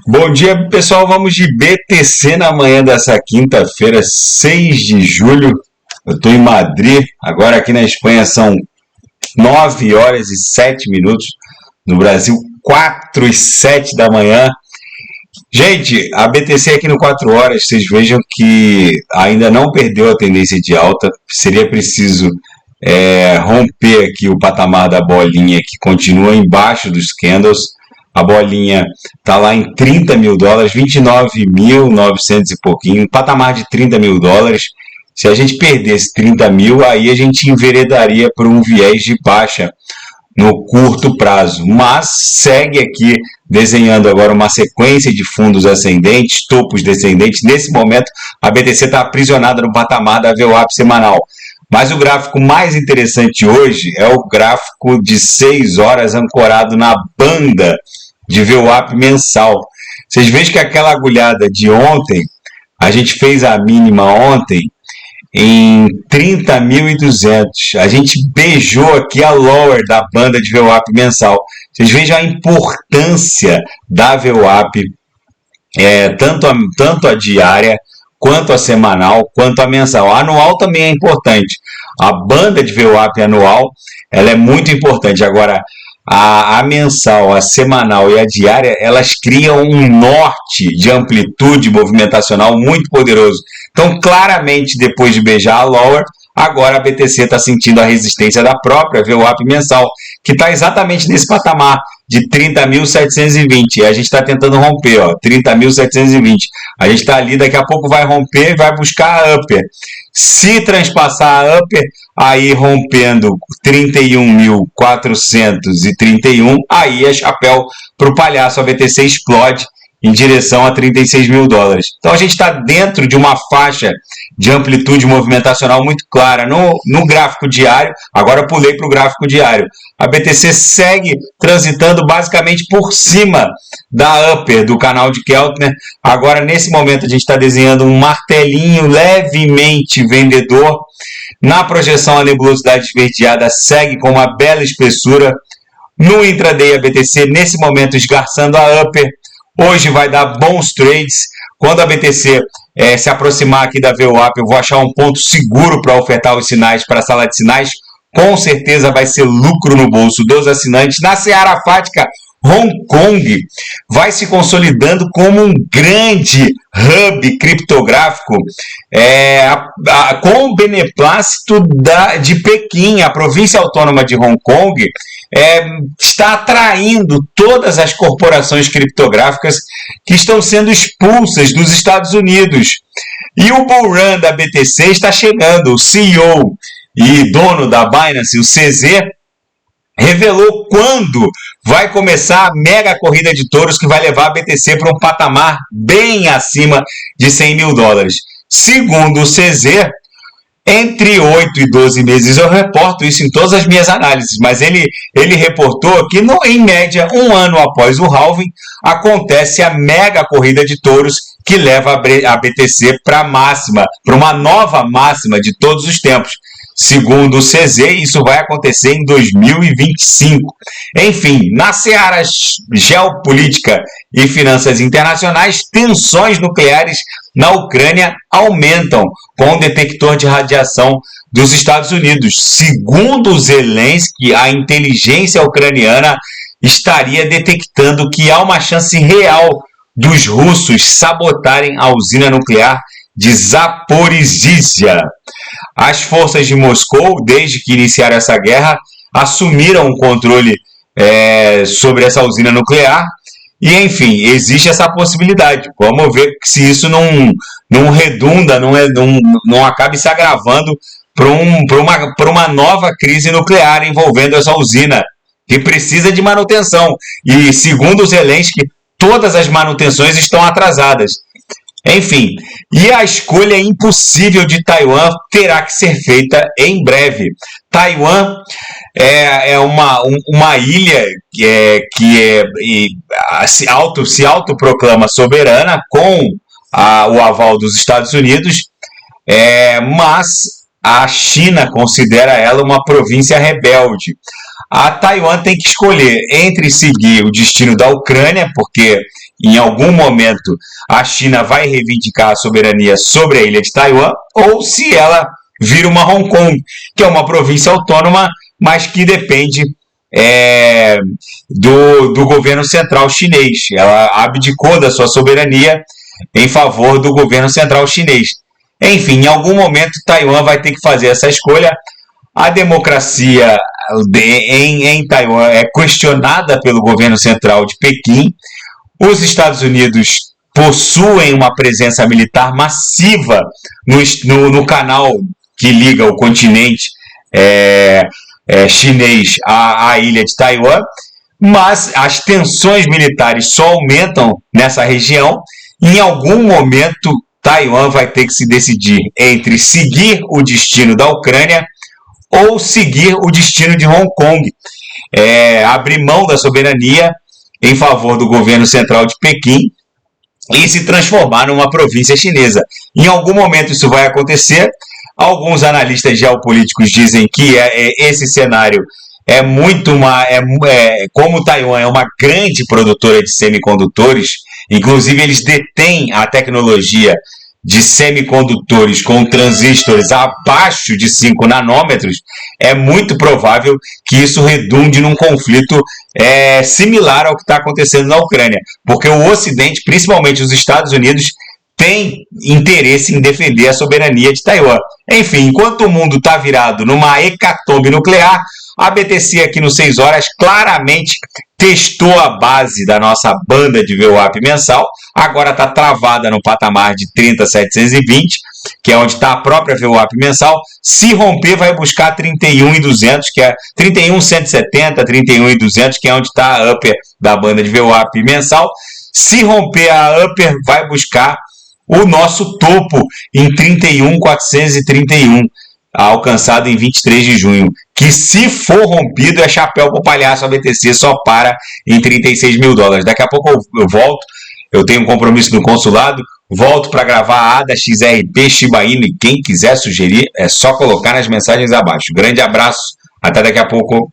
Bom dia, pessoal. Vamos de BTC na manhã dessa quinta-feira, 6 de julho. Eu estou em Madrid, agora aqui na Espanha são 9 horas e 7 minutos. No Brasil, 4 e 7 da manhã. Gente, a BTC aqui no 4 horas, vocês vejam que ainda não perdeu a tendência de alta. Seria preciso romper aqui o patamar da bolinha que continua embaixo dos candles. A bolinha está lá em 30 mil dólares, 29.900 e pouquinho, patamar de 30 mil dólares. Se a gente perdesse 30 mil, aí a gente enveredaria por um viés de baixa no curto prazo. Mas segue aqui desenhando agora uma sequência de fundos ascendentes, topos descendentes. Nesse momento, a BTC está aprisionada no patamar da VWAP semanal. Mas o gráfico mais interessante hoje é o gráfico de 6 horas ancorado na banda de VWAP mensal. Vocês veem que aquela agulhada de ontem, a gente fez a mínima ontem em 30.200. A gente beijou aqui a lower da banda de VWAP mensal. Vocês vejam a importância da VWAP, tanto a diária, quanto a semanal, quanto a mensal. A anual também é importante. A banda de VWAP anual, ela é muito importante. Agora, a mensal, a semanal e a diária, elas criam um norte de amplitude movimentacional muito poderoso. Então, claramente, depois de beijar a lower, agora a BTC está sentindo a resistência da própria VWAP mensal, que está exatamente nesse patamar de 30.720. E a gente está tentando romper, ó, 30.720. A gente está ali, daqui a pouco vai romper e vai buscar a upper. Se transpassar a upper, aí rompendo 31.431, aí é chapéu para o palhaço, a BTC explode em direção a 36 mil dólares. Então a gente está dentro de uma faixa de amplitude movimentacional muito clara. No gráfico diário, agora eu pulei para o gráfico diário, a BTC segue transitando basicamente por cima da upper do canal de Keltner. Agora, nesse momento, a gente está desenhando um martelinho levemente vendedor. Na projeção, a nebulosidade esverdeada segue com uma bela espessura. No intraday, a BTC, nesse momento, esgarçando a upper. Hoje vai dar bons trades. Quando a BTC se aproximar aqui da VWAP, eu vou achar um ponto seguro para ofertar os sinais para a sala de sinais. Com certeza vai ser lucro no bolso dos assinantes. Na seara fática, Hong Kong vai se consolidando como um grande hub criptográfico com o beneplácito de Pequim. A província autônoma de Hong Kong está atraindo todas as corporações criptográficas que estão sendo expulsas dos Estados Unidos. E o bull run da BTC está chegando. O CEO e dono da Binance, o CZ, revelou quando vai começar a mega corrida de touros que vai levar a BTC para um patamar bem acima de 100 mil dólares. Segundo o CZ, entre 8 e 12 meses, eu reporto isso em todas as minhas análises, mas ele reportou que, em média, um ano após o halving, acontece a mega corrida de touros que leva a BTC para uma nova máxima de todos os tempos. Segundo o CZ, isso vai acontecer em 2025. Enfim, na seara geopolítica e finanças internacionais, tensões nucleares na Ucrânia aumentam com o detector de radiação dos Estados Unidos. Segundo Zelensky, a inteligência ucraniana estaria detectando que há uma chance real dos russos sabotarem a usina nuclear de Zaporizhzhia. As forças de Moscou, desde que iniciaram essa guerra, assumiram o controle sobre essa usina nuclear e, enfim, existe essa possibilidade. Vamos ver se isso não redunda, não acabe se agravando para uma nova crise nuclear envolvendo essa usina, que precisa de manutenção. E, segundo os Zelensky, todas as manutenções estão atrasadas. Enfim, e a escolha impossível de Taiwan terá que ser feita em breve. Taiwan é uma ilha que se autoproclama soberana com o aval dos Estados Unidos, mas a China considera ela uma província rebelde. a Taiwan tem que escolher entre seguir o destino da Ucrânia, porque em algum momento a China vai reivindicar a soberania sobre a ilha de Taiwan, ou se ela vira uma Hong Kong, que é uma província autônoma, mas que depende do governo central chinês. Ela abdicou da sua soberania em favor do governo central chinês. Enfim, em algum momento Taiwan vai ter que fazer essa escolha. A democracia em Taiwan é questionada pelo governo central de Pequim. Os Estados Unidos possuem uma presença militar massiva no canal que liga o continente chinês à ilha de Taiwan, mas as tensões militares só aumentam nessa região. Em algum momento, Taiwan vai ter que se decidir entre seguir o destino da Ucrânia ou seguir o destino de Hong Kong, abrir mão da soberania em favor do governo central de Pequim e se transformar numa província chinesa. Em algum momento isso vai acontecer. Alguns analistas geopolíticos dizem que esse cenário como Taiwan é uma grande produtora de semicondutores, inclusive eles detêm a tecnologia de semicondutores com transistores abaixo de 5 nanômetros, é muito provável que isso redunde num conflito similar ao que está acontecendo na Ucrânia, porque o Ocidente, principalmente os Estados Unidos, tem interesse em defender a soberania de Taiwan. Enfim, enquanto o mundo está virado numa hecatombe nuclear, a BTC aqui no 6 horas claramente testou a base da nossa banda de VWAP mensal, agora está travada no patamar de 30.720, que é onde está a própria VWAP mensal. Se romper, vai buscar 31.200, que é 31.170, 31.200, que é onde está a upper da banda de VWAP mensal. Se romper a upper, vai buscar o nosso topo em 31.431, alcançado em 23 de junho, que se for rompido é chapéu pro palhaço, a BTC só para em 36 mil dólares. Daqui a pouco eu volto, eu tenho um compromisso no consulado, volto para gravar a ADA, XRP, Shiba Inu, e quem quiser sugerir é só colocar nas mensagens abaixo. Grande abraço, até daqui a pouco.